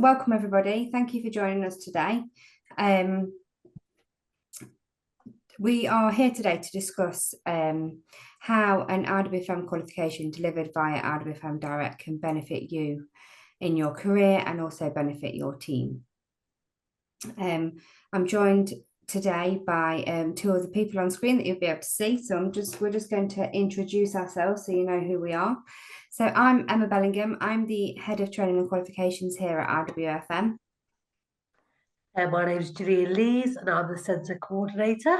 welcome everybody. Thank you for joining us today. We are here today to discuss how an IWFM qualification delivered via IWFM Direct can benefit you in your career and also benefit your team. I'm joined today by two other people on screen that you'll be able to see. So we're just going to introduce ourselves so you know who we are. So I'm Emma Bellingham. I'm the Head of Training and Qualifications here at IWFM. My name is Julia Lees and I'm the Centre Coordinator.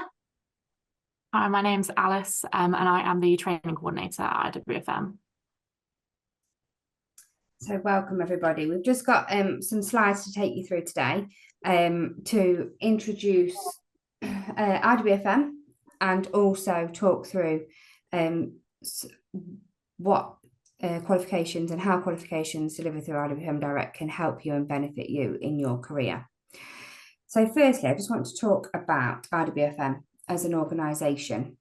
Hi, my name's Alice and I am the Training Coordinator at IWFM. So welcome everybody. We've just got some slides to take you through today to introduce IWFM and also talk through what qualifications and how qualifications delivered through IWFM Direct can help you and benefit you in your career. So firstly, I just want to talk about IWFM as an organisation.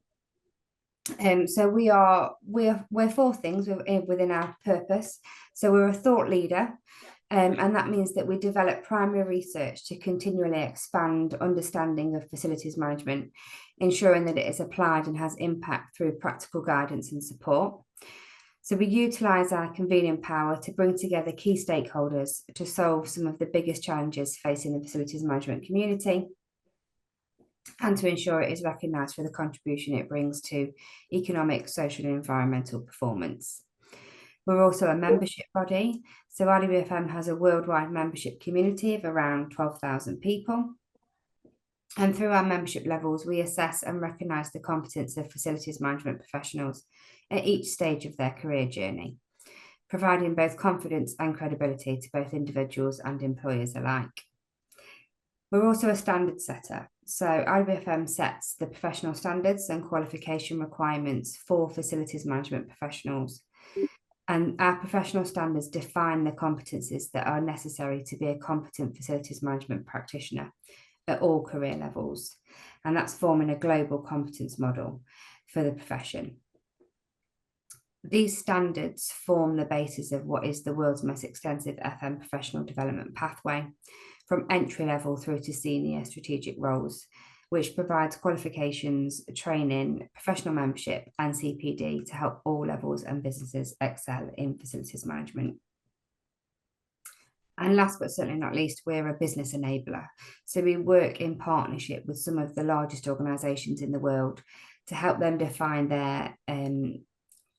So we're four things within our purpose. So we're a thought leader, and that means that we develop primary research to continually expand understanding of facilities management, ensuring that it is applied and has impact through practical guidance and support. So we utilise our convening power to bring together key stakeholders to solve some of the biggest challenges facing the facilities management community, and to ensure it is recognised for the contribution it brings to economic, social and environmental performance. We're also a membership body, so IWFM has a worldwide membership community of around 12,000 people. And through our membership levels, we assess and recognise the competence of facilities management professionals at each stage of their career journey, providing both confidence and credibility to both individuals and employers alike. We're also a standard setter. So IWFM sets the professional standards and qualification requirements for facilities management professionals. And our professional standards define the competencies that are necessary to be a competent facilities management practitioner at all career levels. And that's forming a global competence model for the profession. These standards form the basis of what is the world's most extensive FM professional development pathway, from entry level through to senior strategic roles, which provides qualifications, training, professional membership and CPD to help all levels and businesses excel in facilities management. And last but certainly not least, we're a business enabler. So we work in partnership with some of the largest organisations in the world to help them define their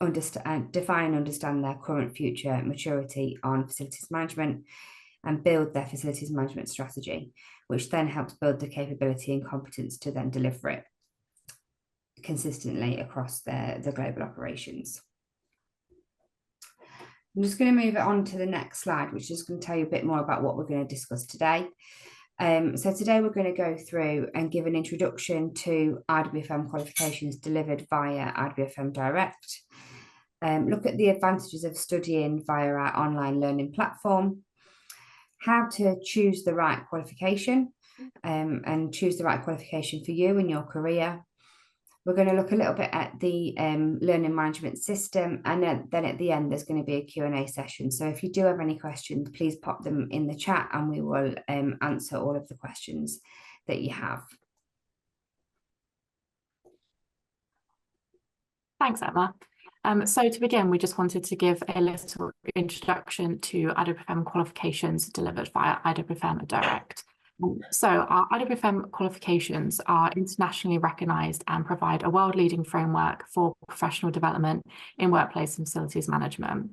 understand their current future maturity on facilities management and build their facilities management strategy, which then helps build the capability and competence to then deliver it consistently across the global operations. I'm just going to move it on to the next slide, which is going to tell you a bit more about what we're going to discuss today. So today we're going to go through and give an introduction to IWFM qualifications delivered via IWFM Direct, look at the advantages of studying via our online learning platform, how to choose the right qualification and choose the right qualification for you in your career. We're going to look a little bit at the learning management system, and then at the end there's going to be a Q&A session. So if you do have any questions, please pop them in the chat and we will answer all of the questions that you have. Thanks, Emma. So to begin, we just wanted to give a little introduction to IWFM qualifications delivered via IWFM Direct. So our IWFM qualifications are internationally recognised and provide a world-leading framework for professional development in workplace and facilities management.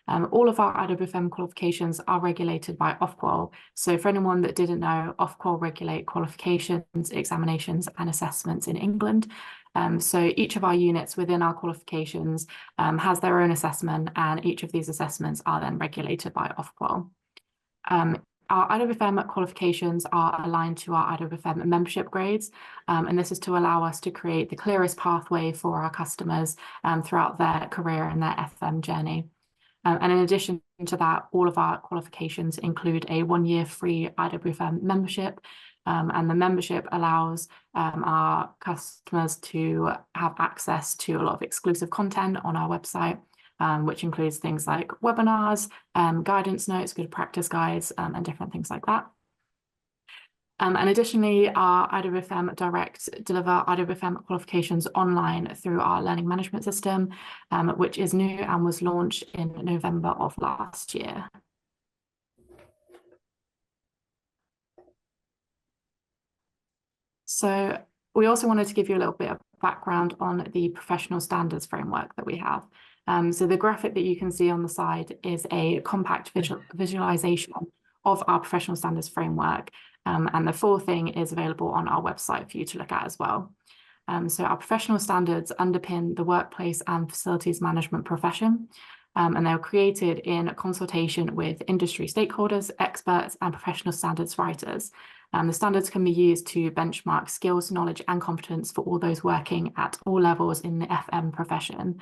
All of our IWFM qualifications are regulated by Ofqual. So for anyone that didn't know, Ofqual regulate qualifications, examinations and assessments in England. So each of our units within our qualifications has their own assessment, and each of these assessments are then regulated by Ofqual. Our IWFM qualifications are aligned to our IWFM membership grades, and this is to allow us to create the clearest pathway for our customers throughout their career and their FM journey. And in addition to that, all of our qualifications include a 1-year free IWFM membership, and the membership allows our customers to have access to a lot of exclusive content on our website, which includes things like webinars, guidance notes, good practice guides, and different things like that. And additionally, our IWFM Direct deliver IWFM qualifications online through our learning management system, which is new and was launched in November of last year. So we also wanted to give you a little bit of background on the professional standards framework that we have. So the graphic that you can see on the side is a compact visualization of our professional standards framework. And the full thing is available on our website for you to look at as well. So our professional standards underpin the workplace and facilities management profession. And they were created in consultation with industry stakeholders, experts, and professional standards writers. The standards can be used to benchmark skills, knowledge, and competence for all those working at all levels in the FM profession.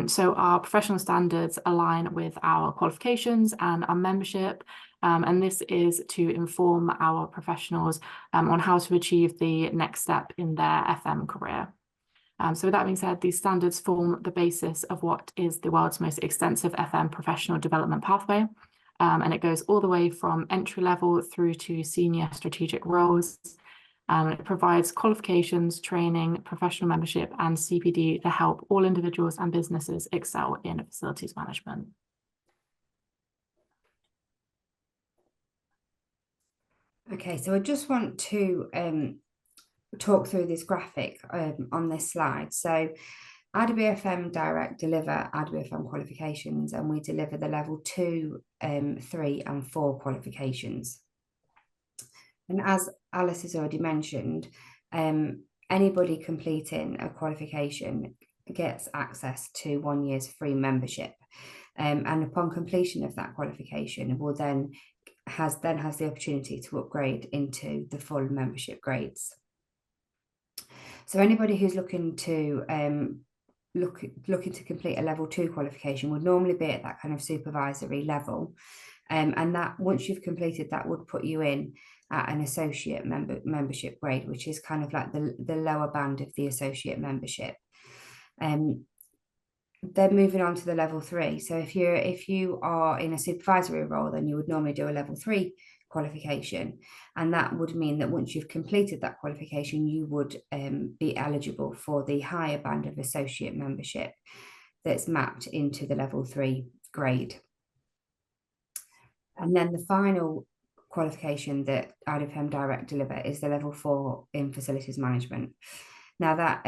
So our professional standards align with our qualifications and our membership, and this is to inform our professionals on how to achieve the next step in their FM career. So with that being said, these standards form the basis of what is the world's most extensive FM professional development pathway. And it goes all the way from entry level through to senior strategic roles. It provides qualifications, training, professional membership, and CPD to help all individuals and businesses excel in facilities management. Okay, so I just want to talk through this graphic on this slide. So IWFM Direct deliver IWFM qualifications, and we deliver the level 2, 3 and 4 qualifications. And as Alice has already mentioned, anybody completing a qualification gets access to 1 year's free membership. And upon completion of that qualification, will then has the opportunity to upgrade into the full membership grades. So anybody who's looking to complete a level 2 qualification would normally be at that kind of supervisory level, and that once you've completed that would put you in at an associate membership grade, which is kind of like the lower band of the associate membership. Then moving on to the level 3. So if you are in a supervisory role, then you would normally do a level 3 qualification, and that would mean that once you've completed that qualification, you would be eligible for the higher band of associate membership that's mapped into the level 3 grade. And then the final qualification that IWFM Direct deliver is the level 4 in facilities management. Now that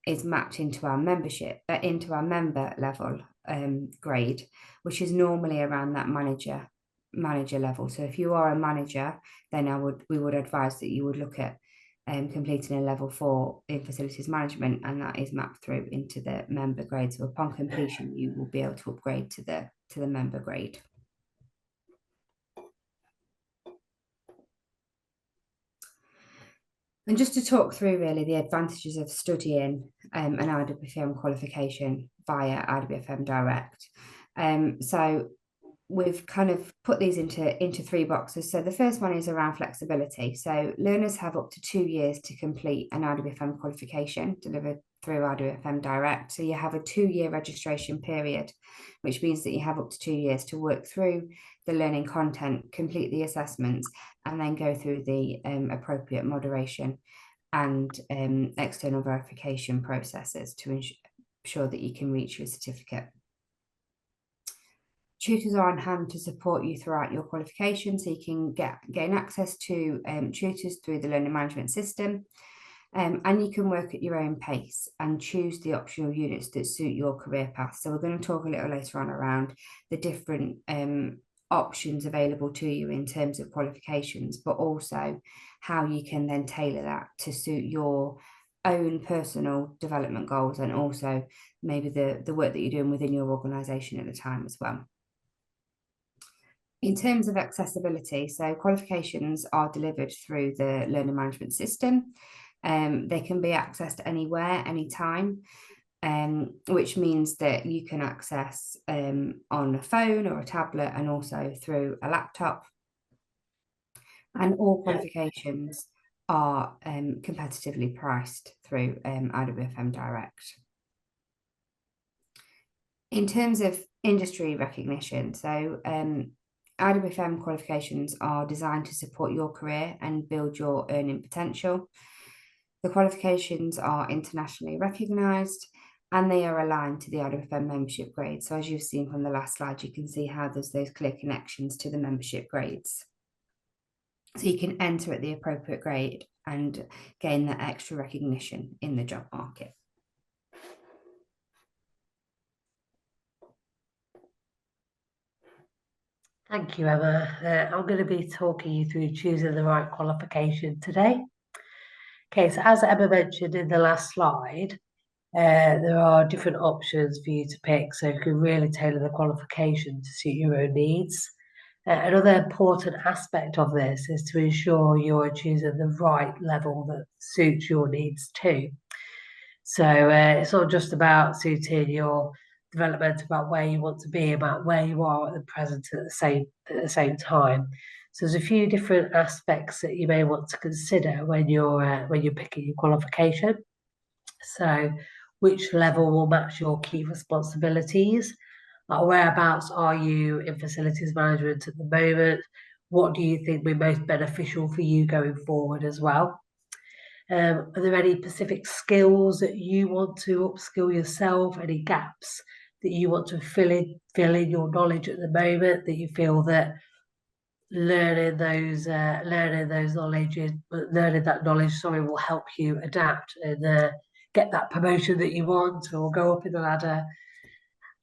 is mapped into our membership, into our member level grade, which is normally around that manager level. So if you are a manager, then we would advise that you would look at completing a level 4 in facilities management, and that is mapped through into the member grade. So upon completion, you will be able to upgrade to the member grade. And just to talk through really the advantages of studying an IWFM qualification via IWFM Direct. So we've kind of put these into 3 boxes. So the first one is around flexibility. So learners have up to 2 years to complete an IWFM qualification delivered through IWFM Direct. So you have a 2-year registration period, which means that you have up to 2 years to work through the learning content, complete the assessments, and then go through the appropriate moderation and external verification processes to ensure that you can reach your certificate. Tutors are on hand to support you throughout your qualification, so you can gain access to tutors through the learning management system, and you can work at your own pace and choose the optional units that suit your career path. So we're going to talk a little later on around the different options available to you in terms of qualifications, but also how you can then tailor that to suit your own personal development goals, and also maybe the work that you're doing within your organisation at the time as well. In terms of accessibility, so qualifications are delivered through the learning management system. They can be accessed anywhere, anytime, which means that you can access on a phone or a tablet, and also through a laptop. And all qualifications are competitively priced through IWFM Direct. In terms of industry recognition, so IWFM qualifications are designed to support your career and build your earning potential. The qualifications are internationally recognised and they are aligned to the IWFM membership grade. So as you've seen from the last slide, you can see how there's those clear connections to the membership grades. So you can enter at the appropriate grade and gain that extra recognition in the job market. Thank you, Emma. I'm going to be talking you through choosing the right qualification today. Okay, so as Emma mentioned in the last slide, there are different options for you to pick, so you can really tailor the qualification to suit your own needs. Another important aspect of this is to ensure you're choosing the right level that suits your needs too. So it's not just about suiting your development, about where you want to be, about where you are at the present at the same time. So there's a few different aspects that you may want to consider when you're picking your qualification. So which level will match your key responsibilities? Whereabouts are you in facilities management at the moment? What do you think will be most beneficial for you going forward as well? Are there any specific skills that you want to upskill yourself? Any gaps that you want to fill in your knowledge at the moment that you feel that learning that knowledge, will help you adapt and get that promotion that you want or go up in the ladder?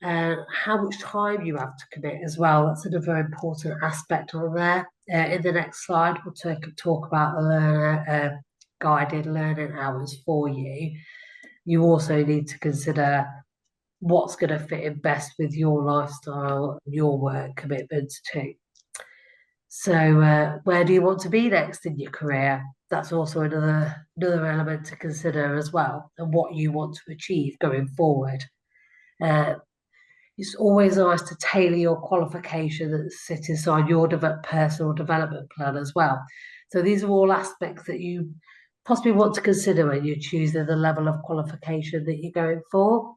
How much time you have to commit as well. That's another important aspect on there. In the next slide, we'll talk about the learner guided learning hours for you. You also need to consider what's going to fit in best with your lifestyle and your work commitments too. So where do you want to be next in your career? That's also another element to consider as well, and what you want to achieve going forward. It's always nice to tailor your qualification that sit inside your personal development plan as well. So these are all aspects that you possibly want to consider when you're choosing the level of qualification that you're going for.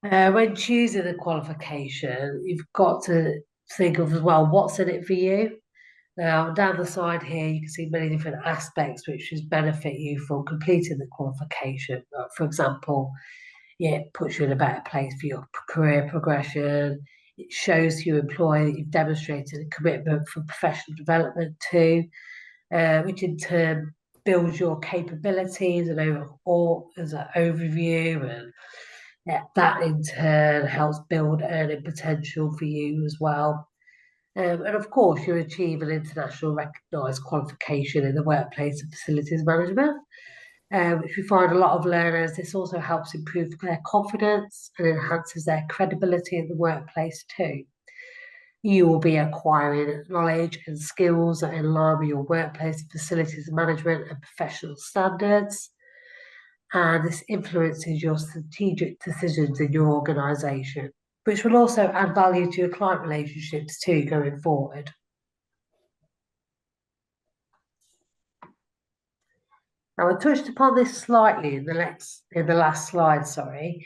When choosing the qualification, you've got to think of as well, what's in it for you? Now, down the side here, you can see many different aspects which should benefit you from completing the qualification. For example, it puts you in a better place for your career progression. It shows your employer that you've demonstrated a commitment for professional development too, which in turn builds your capabilities and overall as an overview, and that in turn helps build earning potential for you as well. And of course, you achieve an international recognised qualification in the workplace of facilities management. Which we find a lot of learners, this also helps improve their confidence and enhances their credibility in the workplace too. You will be acquiring knowledge and skills that align with your workplace facilities management and professional standards. And this influences your strategic decisions in your organisation, which will also add value to your client relationships too going forward. Now, I touched upon this slightly in the last slide, sorry.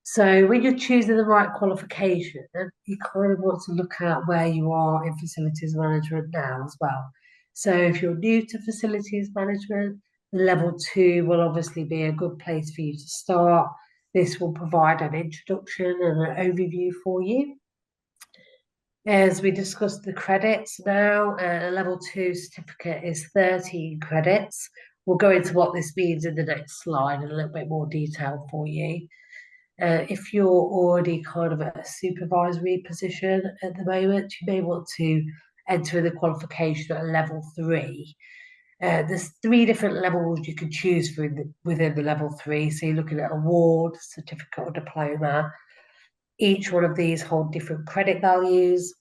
So when you're choosing the right qualification, you kind of want to look at where you are in facilities management now as well. So if you're new to facilities management, level 2 will obviously be a good place for you to start. This will provide an introduction and an overview for you. As we discussed the credits now, a level 2 certificate is 13 credits. We'll go into what this means in the next slide in a little bit more detail for you. If you're already kind of at a supervisory position at the moment, you may want to enter the qualification at level 3. There's 3 different levels you can choose for within the level 3. So you're looking at award, certificate or diploma. Each one of these hold different credit values.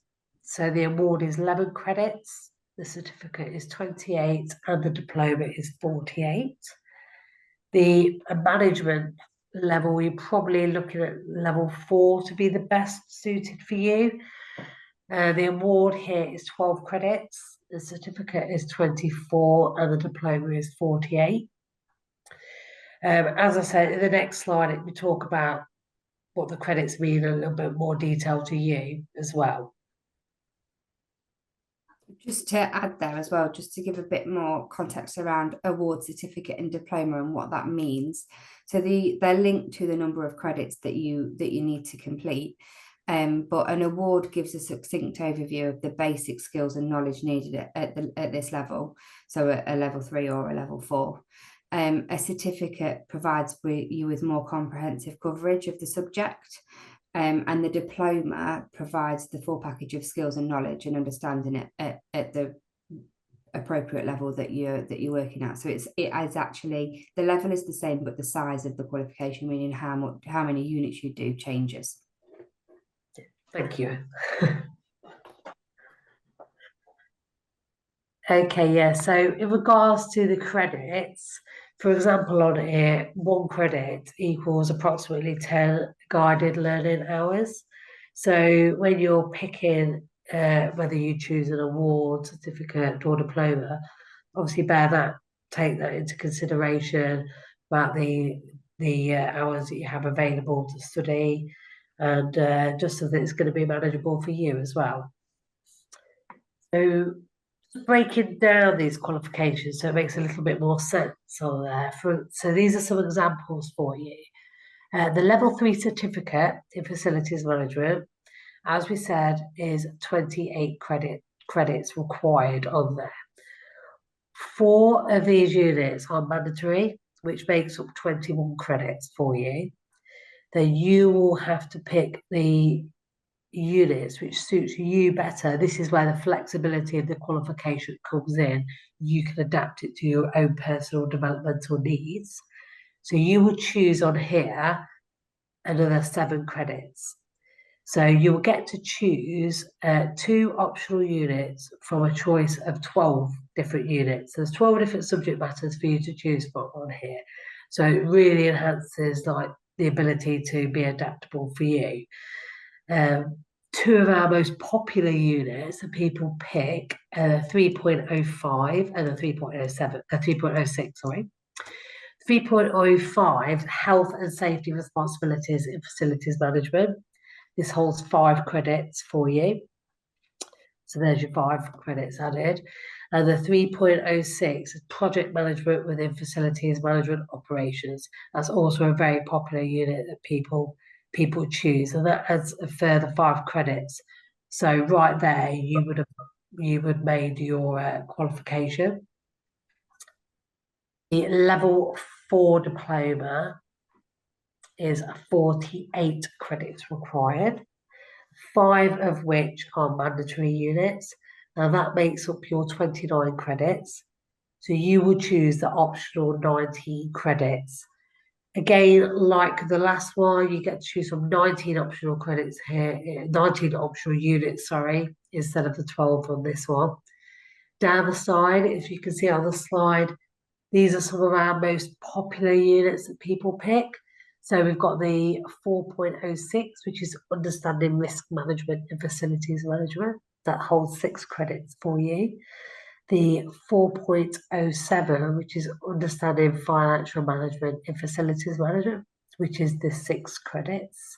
So the award is 11 credits, the certificate is 28, and the diploma is 48. The management level, you're probably looking at level 4 to be the best suited for you. The award here is 12 credits, the certificate is 24, and the diploma is 48. As I said, in the next slide, we talk about what the credits mean in a little bit more detail to you as well. Just to add there as well, just to give a bit more context around award, certificate and diploma and what that means. So they're linked to the number of credits that you need to complete. But an award gives a succinct overview of the basic skills and knowledge needed at this level, so a level 3 or a level 4. A certificate provides you with more comprehensive coverage of the subject, and the diploma provides the full package of skills and knowledge and understanding it at the appropriate level that you're working at. So it is actually, the level is the same, but the size of the qualification, meaning how many units you do, changes. Thank you. Okay, yeah, so in regards to the credits, for example, on here, 1 credit equals approximately 10 guided learning hours. So when you're picking whether you choose an award, certificate or diploma, obviously take that into consideration about the hours that you have available to study, and just so that it's going to be manageable for you as well. So breaking down these qualifications so it makes a little bit more sense on there. So these are some examples for you. The level 3 certificate in facilities management, as we said, is 28 credits required on there. 4 of these units are mandatory, which makes up 21 credits for you. Then you will have to pick the units which suits you better. This is where the flexibility of the qualification comes in. You can adapt it to your own personal developmental needs. So you will choose on here another 7 credits. So you will get to choose 2 optional units from a choice of 12 different units. There's 12 different subject matters for you to choose from on here. So it really enhances like the ability to be adaptable for you. 2 of our most popular units that people pick are 3.05 and the 3.06, sorry. 3.05, health and safety responsibilities in facilities management. This holds 5 credits for you. So there's your 5 credits added. And the 3.06 is project management within facilities management operations. That's also a very popular unit that people choose, and that adds a further 5 credits. So right there, you would have made your qualification. The level 4 diploma is 48 credits required, 5 of which are mandatory units. Now that makes up your 29 credits. So you will choose the optional 19 credits. Again, like the last one, you get to choose from 19 optional credits here, 19 optional units, sorry, instead of the 12 on this one. Down the side, as you can see on the slide, these are some of our most popular units that people pick. So we've got the 4.06, which is understanding risk management and facilities management. That holds 6 credits for you. The 4.07, which is understanding financial management and facilities management, which is the 6 credits.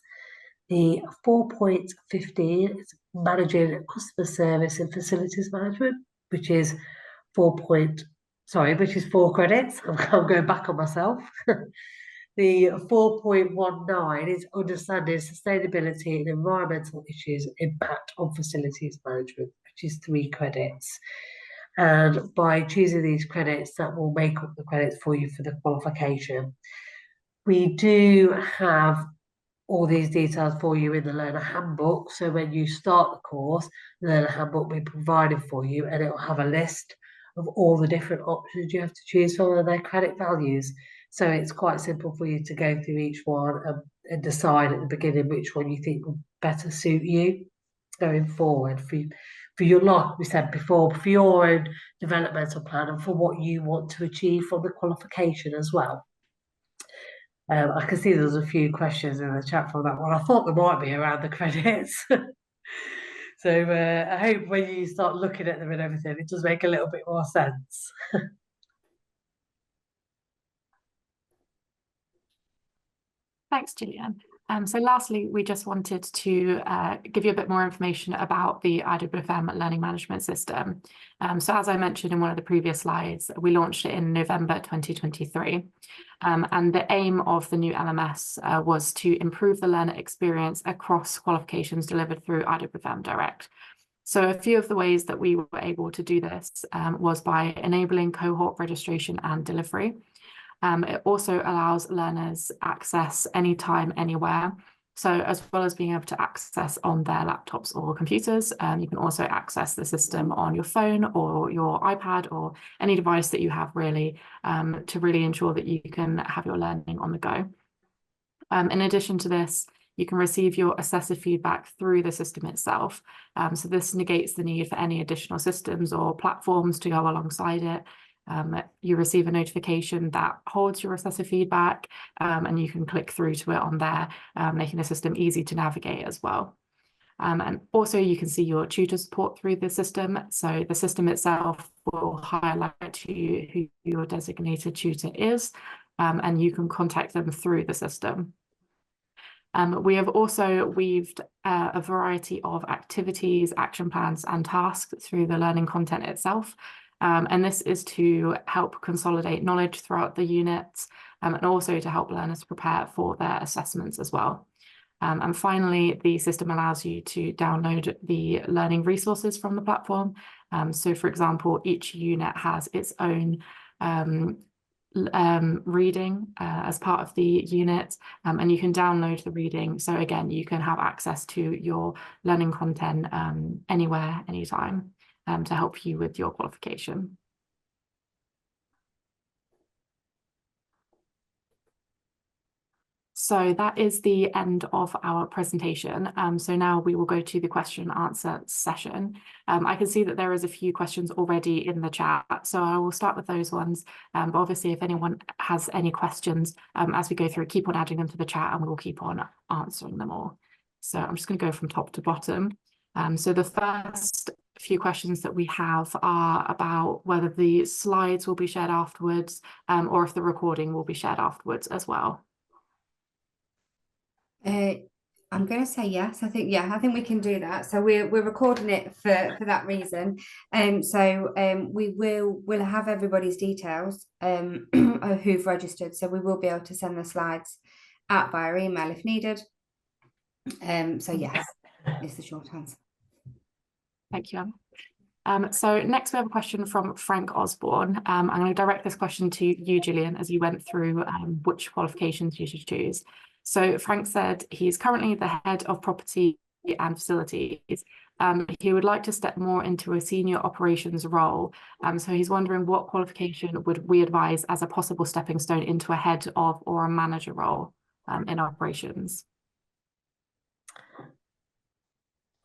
The 4.15 is managing customer service and facilities management, which is 4 credits. I'm going back on myself. The 4.19 is understanding sustainability and environmental issues and impact on facilities management, which is 3 credits. And by choosing these credits, that will make up the credits for you for the qualification. We do have all these details for you in the Learner Handbook. So when you start the course, the Learner Handbook will be provided for you, and it will have a list of all the different options you have to choose from and their credit values. So it's quite simple for you to go through each one and decide at the beginning which one you think will better suit you going forward for your, like we said before, for your own developmental plan and for what you want to achieve from the qualification as well. I can see there's a few questions in the chat from that one. I thought there might be around the credits. So I hope when you start looking at them and everything, it does make a little bit more sense. Thanks, Gillian. So lastly, we just wanted to give you a bit more information about the IWFM Learning Management System. So as I mentioned in one of the previous slides, we launched it in November 2023. And the aim of the new LMS was to improve the learner experience across qualifications delivered through IWFM Direct. So a few of the ways that we were able to do this was by enabling cohort registration and delivery. It also allows learners access anytime, anywhere. So as well as being able to access on their laptops or computers, you can also access the system on your phone or your iPad or any device that you have really, to really ensure that you can have your learning on the go. In addition to this, you can receive your assessor feedback through the system itself. So this negates the need for any additional systems or platforms to go alongside it. You receive a notification that holds your assessor feedback, and you can click through to it on there, making the system easy to navigate as well. And also you can see your tutor support through the system. So the system itself will highlight to you who your designated tutor is, and you can contact them through the system. We have also weaved a variety of activities, action plans, and tasks through the learning content itself. And this is to help consolidate knowledge throughout the units, and also to help learners prepare for their assessments as well. And finally, the system allows you to download the learning resources from the platform. So for example, each unit has its own reading as part of the unit, and you can download the reading. So again, you can have access to your learning content anywhere, anytime, to help you with your qualification. So that is the end of our presentation. So now we will go to the question and answer session. I can see that there is a few questions already in the chat, so I will start with those ones. But obviously, if anyone has any questions as we go through, keep on adding them to the chat and we will keep on answering them all. So I'm just going to go from top to bottom. So the first few questions that we have are about whether the slides will be shared afterwards, or if the recording will be shared afterwards as well. I'm going to say yes. I think we can do that. So we're recording it for that reason. We'll have everybody's details who've registered. So we will be able to send the slides out via email if needed. So yes, is the short answer. Thank you, Anne. So next we have a question from Frank Osborne. I'm going to direct this question to you, Gillian, as you went through which qualifications you should choose. So Frank said he's currently the head of property and facilities. He would like to step more into a senior operations role. So he's wondering what qualification would we advise as a possible stepping stone into a head of or a manager role in operations?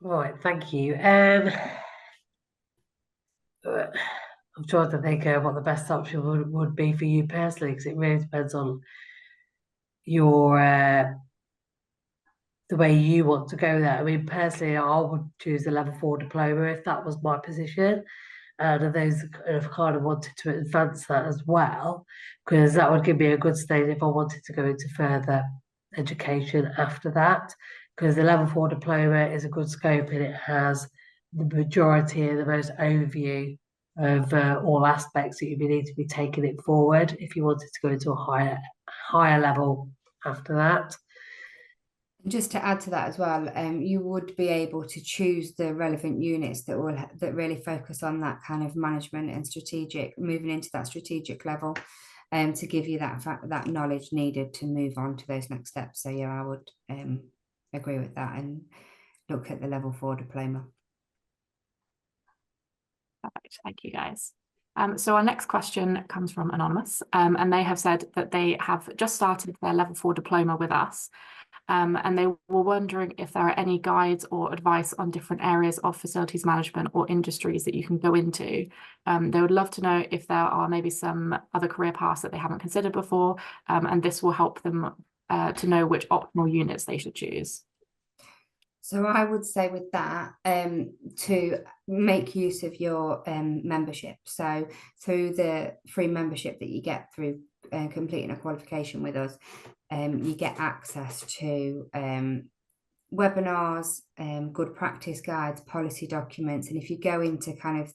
Right, thank you. I'm trying to think what the best option would be for you personally, because it really depends on your the way you want to go there. I mean, personally, I would choose the level 4 diploma if that was my position. And those have kind of wanted to advance that as well, because that would give me a good stage if I wanted to go into further education after that. Because the level 4 diploma is a good scope and it has the majority and the most overview of all aspects that you need to be taking it forward if you wanted to go into a higher level after that. Just to add to that as well, you would be able to choose the relevant units that really focus on that kind of management and moving into that strategic level, to give you that knowledge needed to move on to those next steps. So yeah, I would agree with that and look at the level 4 diploma. Perfect. Thank you, guys. So our next question comes from Anonymous, and they have said that they have just started their level 4 diploma with us. And they were wondering if there are any guides or advice on different areas of facilities management or industries that you can go into. They would love to know if there are maybe some other career paths that they haven't considered before, and this will help them to know which optimal units they should choose. So I would say with that, to make use of your membership. So through the free membership that you get through completing a qualification with us, you get access to webinars, good practice guides, policy documents. And if you go into kind of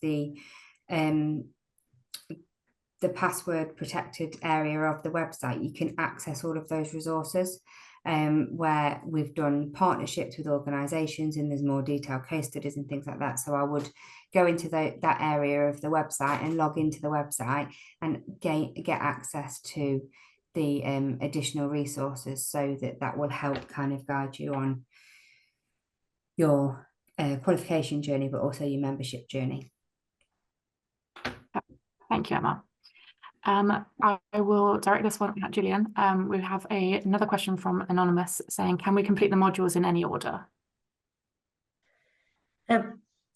the password protected area of the website, you can access all of those resources, where we've done partnerships with organisations, and there's more detailed case studies and things like that. So I would go into that area of the website and log into the website and get access to the additional resources, so that will help kind of guide you on your qualification journey, but also your membership journey. Thank you, Emma. I will direct this one at Julian. We have another question from Anonymous saying, can we complete the modules in any order?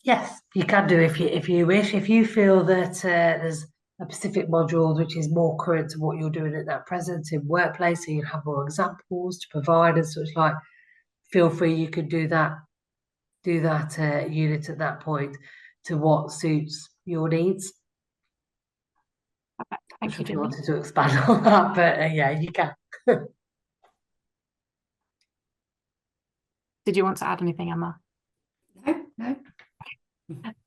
Yes, you can do if you wish. If you feel that there's a specific module which is more current to what you're doing at that present in workplace, so you have more examples to provide and such like, feel free, you could do that unit at that point to what suits your needs. Thank you, if you Julie. wanted to expand on that, but yeah, you can. Did you want to add anything, Emma? No.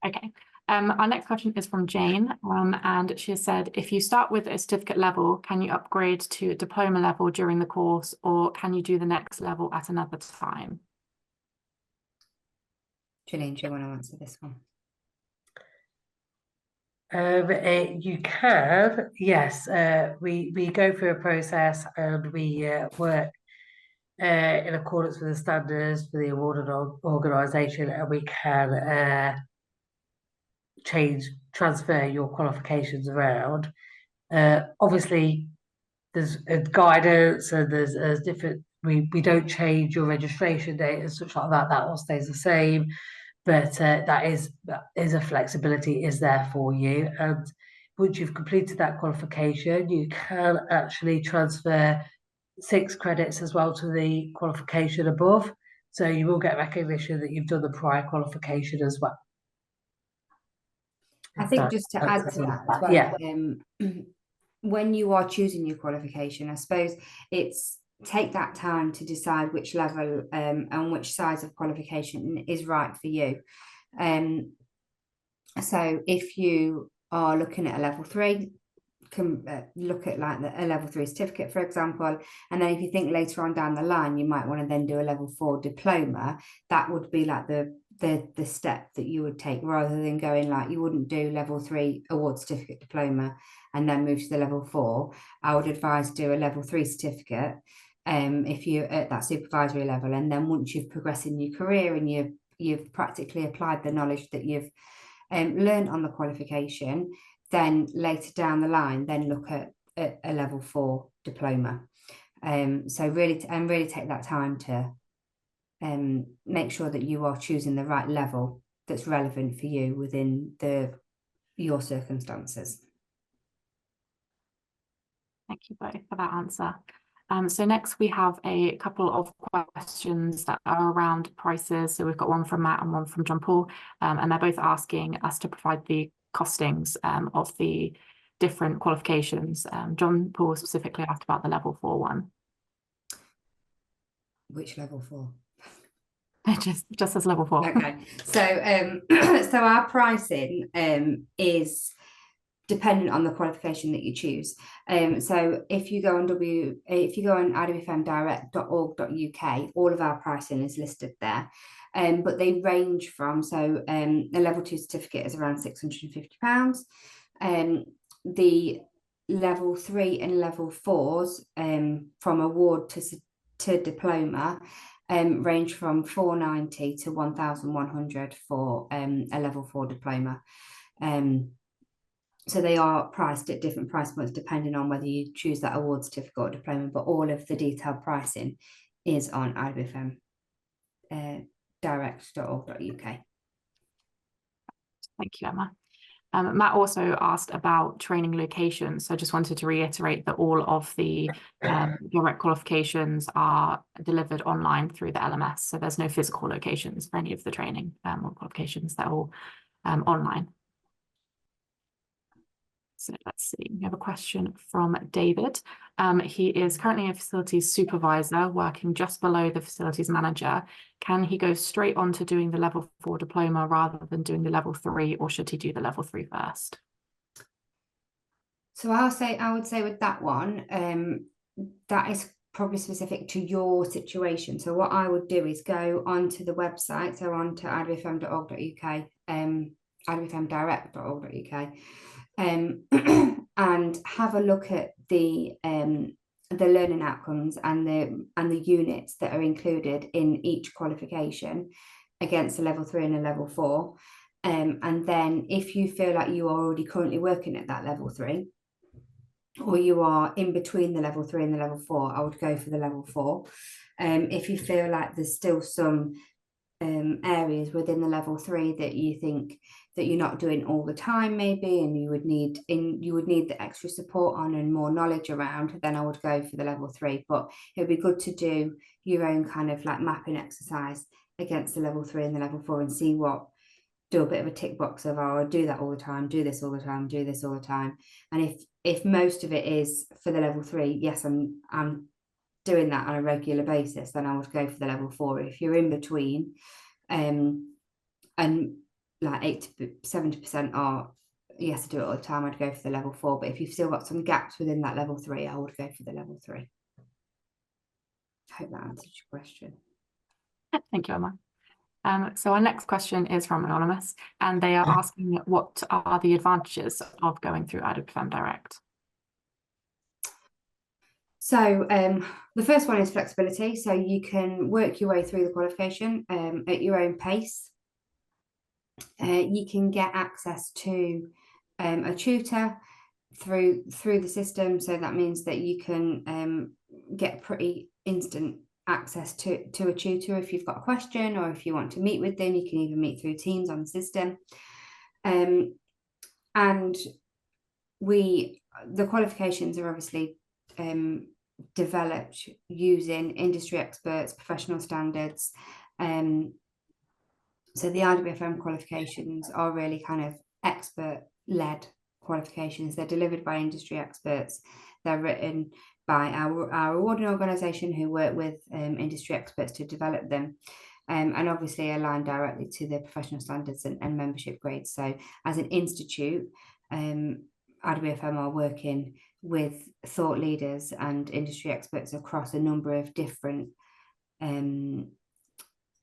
Okay. Our next question is from Jane, and she said, if you start with a certificate level, can you upgrade to a diploma level during the course, or can you do the next level at another time? Gillian, do you want to answer this one? You can, yes. We go through a process and we work in accordance with the standards for the awarded organisation, and we can transfer your qualifications around. Obviously, there's guidance and there's different. We don't change your registration date and such like that. That all stays the same. But that is a flexibility is there for you. And once you've completed that qualification, you can actually transfer 6 credits as well to the qualification above. So you will get recognition that you've done the prior qualification as well. I think just to add to that as well, yeah. When you are choosing your qualification, I suppose it's take that time to decide which level and which size of qualification is right for you. So if you are looking at a level 3, can look at like a level 3 certificate, for example, and then if you think later on down the line you might want to then do a level 4 diploma, that would be like the step that you would take, rather than going like, you wouldn't do level 3 award certificate diploma and then move to the level 4. I would advise do a level 3 certificate if you're at that supervisory level, and then once you've progressed in your career and you've practically applied the knowledge that you've learned on the qualification, then later down the line then look at a level 4 diploma. So really take that time to make sure that you are choosing the right level that's relevant for you within your circumstances. Thank you both for that answer. So next we have a couple of questions that are around prices. So we've got one from Matt and one from John Paul, and they're both asking us to provide the costings of the different qualifications. John Paul specifically asked about the level 4 one. Which level 4? just as level 4. Okay, so so our pricing is dependent on the qualification that you choose. So if you go on IWFMdirect.org.uk, all of our pricing is listed there. But they range from, so a level 2 certificate is around £650. The level 3 and level 4s from award to diploma range from £490 to £1,100 for a level 4 diploma. So they are priced at different price points depending on whether you choose that award certificate or diploma, but all of the detailed pricing is on IWFM Direct.org.uk. Thank you, Emma. Matt also asked about training locations. So I just wanted to reiterate that all of the direct qualifications are delivered online through the LMS. So there's no physical locations for any of the training or qualifications. They're all online. So let's see, we have a question from David. He is currently a facilities supervisor working just below the facilities manager. Can he go straight on to doing the level 4 diploma rather than doing the level 3, or should he do the level 3 first? So I would say with that one, that is probably specific to your situation. So what I would do is go onto the website, so onto IWFM.org.uk, IWFMdirect.org.uk, and have a look at the learning outcomes and the units that are included in each qualification against a level 3 and a level 4. And then if you feel like you are already currently working at that level 3, or you are in between the level 3 and the level 4, I would go for the level 4. If you feel like there's still some areas within the level 3 that you think that you're not doing all the time, maybe, and you would need the extra support on and more knowledge around, then I would go for the level 3. But it would be good to do your own kind of like mapping exercise against the level 3 and the level 4 and see do a bit of a tick box of, oh, I do that all the time, do this all the time, do this all the time. And if most of it is for the level 3, yes, I'm doing that on a regular basis, then I would go for the level 4. If you're in between, and like 80 to 70% are yes, I do it all the time, I'd go for the level 4. But if you've still got some gaps within that level 3, I would go for the level 3. I hope that answers your question. Thank you, Emma. So our next question is from Anonymous, and they are asking, what are the advantages of going through IWFM Direct? So the first one is flexibility. So you can work your way through the qualification at your own pace. You can get access to a tutor through the system. So that means that you can get pretty instant access to a tutor if you've got a question, or if you want to meet with them, you can even meet through Teams on the system. And the qualifications are obviously developed using industry experts, professional standards. So the IWFM qualifications are really kind of expert-led qualifications. They're delivered by industry experts. They're written by our awarding organisation, who work with industry experts to develop them, and obviously align directly to the professional standards and membership grades. So as an institute, IWFM are working with thought leaders and industry experts across a number of different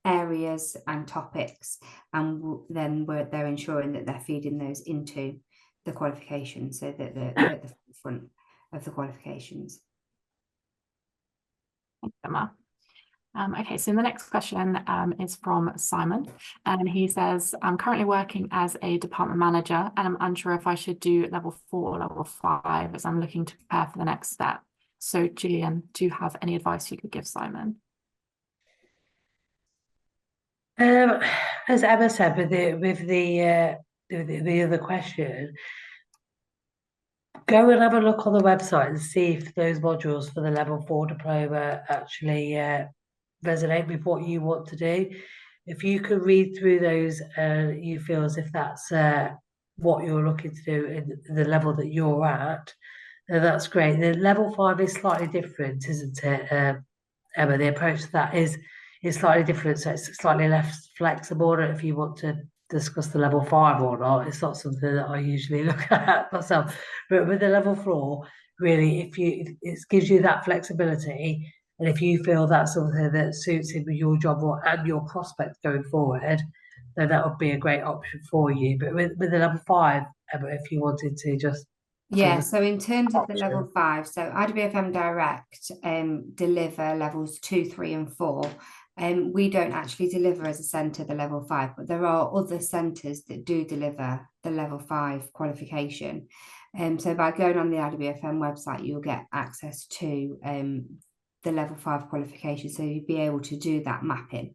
areas and topics, and then they're ensuring that they're feeding those into the qualification, so that they're at the forefront of the qualifications. Thank you, Emma. Okay, so the next question is from Simon, and he says, I'm currently working as a department manager, and I'm unsure if I should do level 4 or level 5 as I'm looking to prepare for the next step. So Gillian, do you have any advice you could give Simon? As Emma said, with the other question, go and have a look on the website and see if those modules for the level 4 diploma actually resonate with what you want to do. If you can read through those and you feel as if that's what you're looking to do in the level that you're at, then that's great. The level 5 is slightly different, isn't it, Emma? The approach to that is slightly different, so it's slightly less flexible. If you want to discuss the level 5 or not, it's not something that I usually look at myself. But with the level 4, really, it gives you that flexibility, and if you feel that's something that suits in with your job and your prospects going forward, then that would be a great option for you. But with the level 5, Emma, if you wanted to just so in terms of the level 5, so IWFM Direct deliver levels 2, 3 and 4. We don't actually deliver as a centre the level 5, but there are other centres that do deliver the level 5 qualification. So by going on the IWFM website, you'll get access to the level 5 qualification, so you'll be able to do that mapping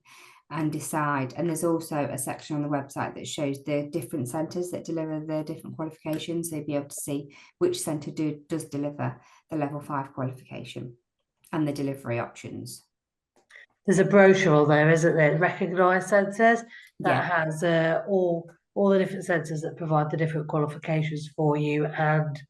and decide. And there's also a section on the website that shows the different centres that deliver the different qualifications, so you'll be able to see which centre does deliver the level 5 qualification and the delivery options. There's a brochure there, isn't there? Recognised centres that has all all the different centres that provide the different qualifications for you, and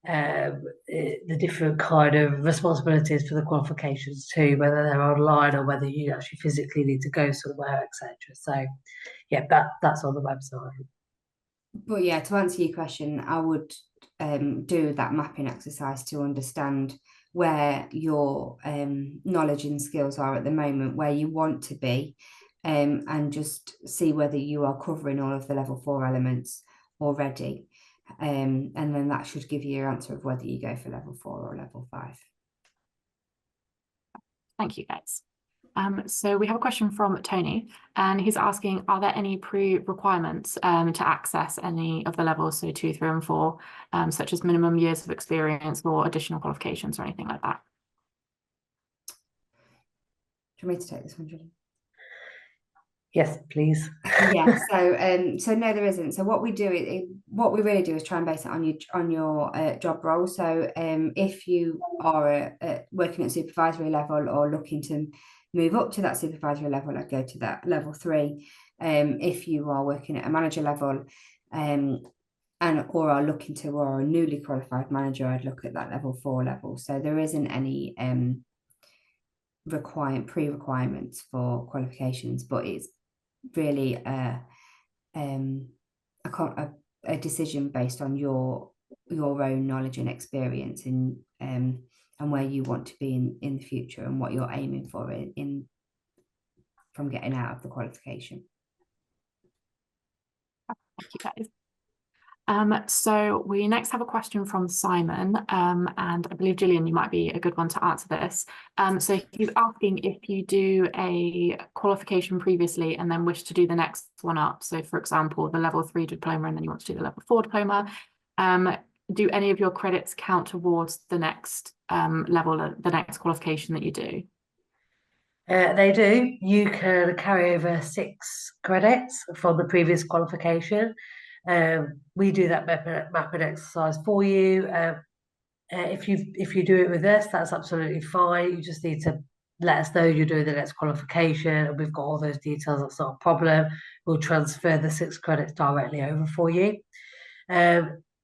the different kind of responsibilities for the qualifications too, whether they're online or whether you actually physically need to go somewhere, etc. So yeah, that's on the website. But yeah, to answer your question, I would do that mapping exercise to understand where your knowledge and skills are at the moment, where you want to be, and just see whether you are covering all of the level 4 elements already. And then that should give you your answer of whether you go for level 4 or level 5. Thank you, guys. So we have a question from Tony, and he's asking, are there any pre-requirements to access any of the levels, so 2, 3, and 4, such as minimum years of experience or additional qualifications or anything like that? Do you want me to take this one, Julie? Yes, please. Yeah, so no, there isn't. So what we do what we really do is try and base it on your job role. So if you are working at supervisory level or looking to move up to that supervisory level, I'd go to that level 3. If you are working at a manager level, or are looking to, or a newly qualified manager, I'd look at that level 4 level. So there isn't any pre-requirements for qualifications, but it's really a decision based on your own knowledge and experience, and where you want to be in the future, and what you're aiming for from getting out of the qualification. Thank you, guys. So we next have a question from Simon, and I believe, Gillian, you might be a good one to answer this. So he's asking if you do a qualification previously and then wish to do the next one up. So for example, the level 3 diploma, and then you want to do the level 4 diploma. Do any of your credits count towards the next level, the next qualification that you do? They do. You can carry over 6 credits from the previous qualification. We do that mapping exercise for you. If you do it with us, that's absolutely fine. You just need to let us know you're doing the next qualification, and we've got all those details. That's not a problem. We'll transfer the 6 credits directly over for you.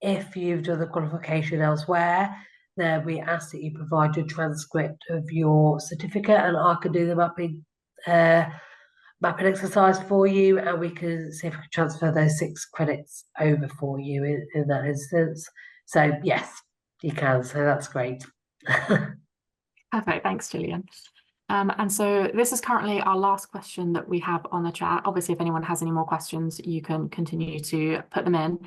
If you've done the qualification elsewhere, then we ask that you provide your transcript of your certificate, and I can do the mapping exercise for you, and we can see if we can transfer those 6 credits over for you in that instance. So yes, you can. So that's great. Perfect. Thanks, Gillian. And so this is currently our last question that we have on the chat. Obviously, if anyone has any more questions, you can continue to put them in.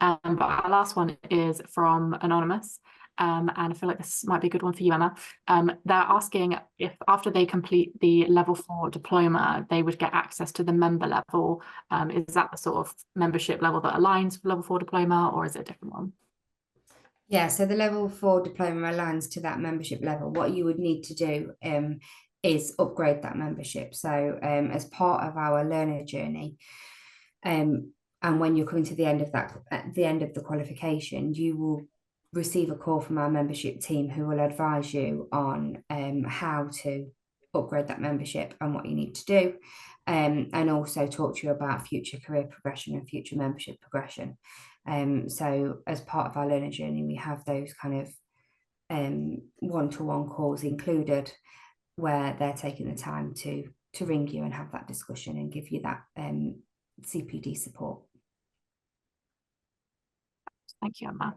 But our last one is from Anonymous. And I feel like this might be a good one for you, Emma. They're asking if after they complete the level 4 diploma, they would get access to the member level. Is that the sort of membership level that aligns with level 4 diploma, or is it a different one? Yeah, so the level 4 diploma aligns to that membership level. What you would need to do is upgrade that membership. So as part of our learner journey, and when you're coming to the end of that, at the end of the qualification, you will receive a call from our membership team, who will advise you on how to upgrade that membership and what you need to do, and also talk to you about future career progression and future membership progression. So as part of our learner journey, we have those kind of one-to-one calls included, where they're taking the time to ring you and have that discussion and give you that CPD support. Thank you, Emma.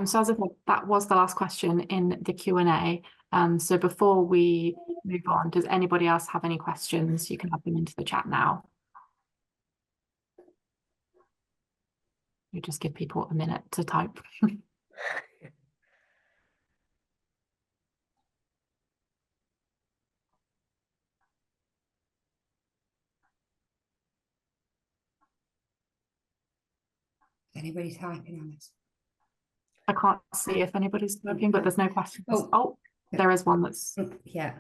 So as I said, that was the last question in the Q&A. So before we move on, does anybody else have any questions? You can have them into the chat now. You just give people a minute to type. Anybody typing on this? I can't see if anybody's typing, but there's no questions. Oh, there is one that's... Yeah.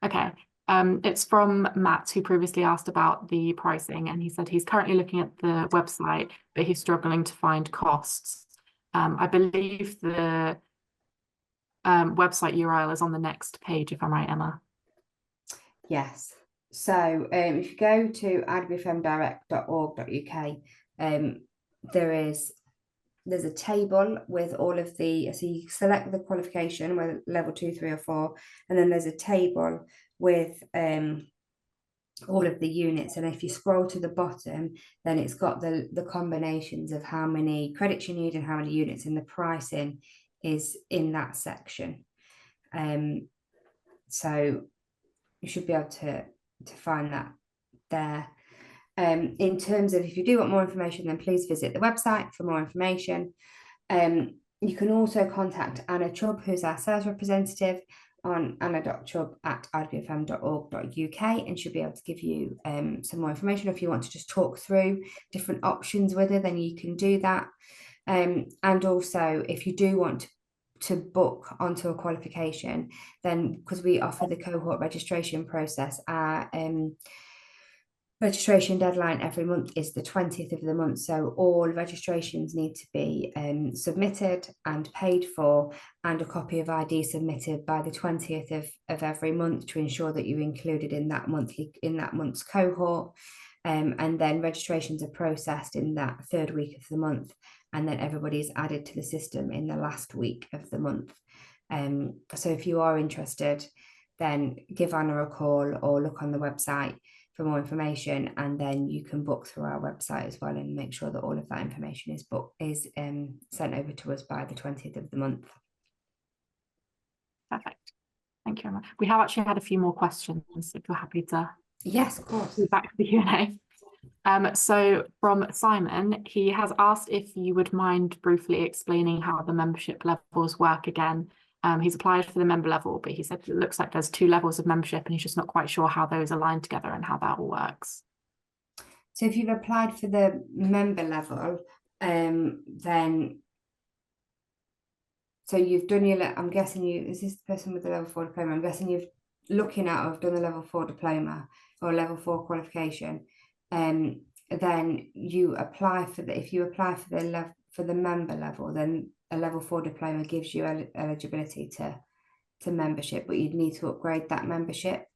Okay. It's from Matt, who previously asked about the pricing, and he said he's currently looking at the website, but he's struggling to find costs. I believe the website URL is on the next page, if I'm right, Emma. Yes. So if you go to IWFMdirect.org.uk, there's a table with all of the, so you select the qualification, whether level 2, 3 or 4, and then there's a table with all of the units. And if you scroll to the bottom, then it's got the combinations of how many credits you need and how many units, and the pricing is in that section. So you should be able to find that there. In terms of, if you do want more information, then please visit the website for more information. You can also contact Anna Chubb, who's our sales representative, on anna.chubb@iwfm.org.uk, and she'll be able to give you some more information. If you want to just talk through different options with her, then you can do that. And also, if you do want to book onto a qualification, then because we offer the cohort registration process, our registration deadline every month is the 20th of the month. So all registrations need to be submitted and paid for, and a copy of ID submitted by the 20th of every month to ensure that you're included in that month's cohort. And then registrations are processed in that third week of the month, and then everybody's added to the system in the last week of the month. So if you are interested, then give Anna a call or look on the website for more information, and then you can book through our website as well, and make sure that all of that information is sent over to us by the 20th of the month. Perfect. Thank you very much. We have actually had a few more questions, if you're happy to. Yes, of course. Back to the Q&A. So from Simon, he has asked if you would mind briefly explaining how the membership levels work again. He's applied for the member level, but he said it looks like there's 2 levels of membership, and he's just not quite sure how those align together and how that all works. So if you've applied for the member level, then so you've done your, I'm guessing is this the person with the level 4 diploma? I'm guessing you've looking at or have done the level 4 diploma or level 4 qualification. Then you apply for if you apply for the member level, then a level 4 diploma gives you eligibility to membership, but you'd need to upgrade that membership.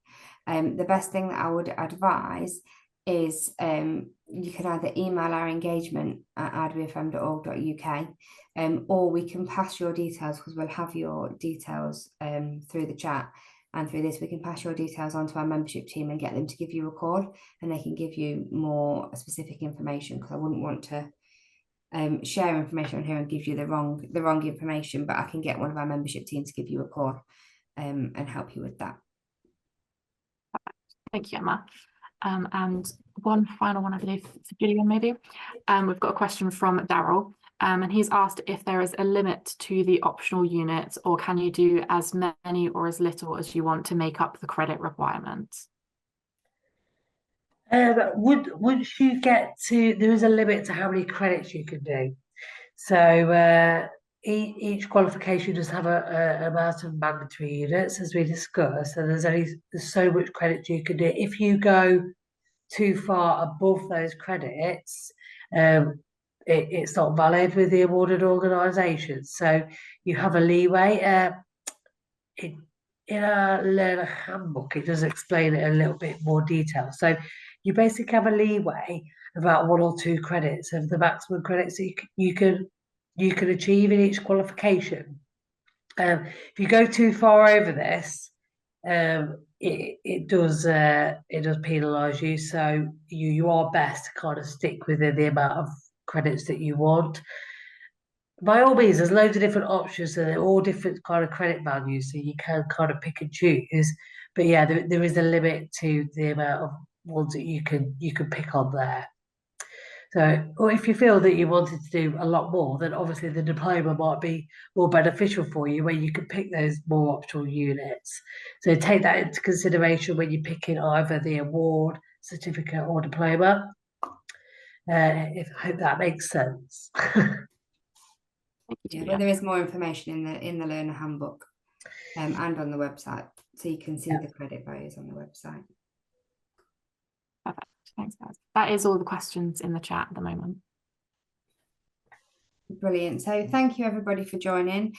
The best thing that I would advise is you can either email our engagement at iwfm.org.uk, or we can pass your details, because we'll have your details through the chat, and through this we can pass your details on to our membership team and get them to give you a call, and they can give you more specific information, because I wouldn't want to share information on here and give you the wrong information, but I can get one of our membership team to give you a call and help you with that. Thank you, Emma. And one final one, I believe, for Gillian, maybe. We've got a question from Daryl, and he's asked if there is a limit to the optional units, or can you do as many or as little as you want to make up the credit requirements? Once you get to, there is a limit to how many credits you can do. So each qualification does have an amount of mandatory units, as we discussed, and there's so much credit you can do. If you go too far above those credits, it's not valid with the awarded organisation. So you have a leeway. In our learner handbook, it does explain it a little bit more detail. So you basically have a leeway about 1 or 2 credits of the maximum credits that you can achieve in each qualification. If you go too far over this, it does penalise you. So you are best to kind of stick within the amount of credits that you want. By all means, there's loads of different options, and they're all different kind of credit values, so you can kind of pick and choose. But yeah, there is a limit to the amount of ones that you can pick on there. So, or if you feel that you wanted to do a lot more, then obviously the diploma might be more beneficial for you, where you can pick those more optional units. So take that into consideration when you're picking either the award, certificate, or diploma. I hope that makes sense. Yeah, but there is more information in the learner handbook and on the website, so you can see the credit values on the website. Perfect. Thanks, guys. That is all the questions in the chat at the moment. Brilliant. So thank you everybody for joining.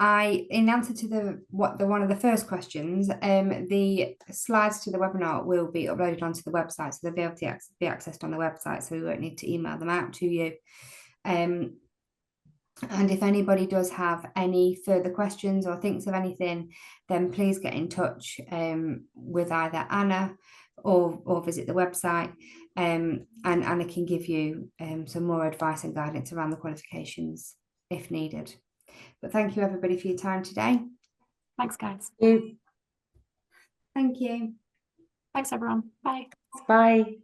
in answer to one of the first questions, the slides to the webinar will be uploaded onto the website, so they'll be able to be accessed on the website, so we won't need to email them out to you. And if anybody does have any further questions or thinks of anything, then please get in touch with either Anna or visit the website, and Anna can give you some more advice and guidance around the qualifications if needed. But thank you everybody for your time today. Thanks, guys. Thank you. Thanks, everyone. Bye. Bye.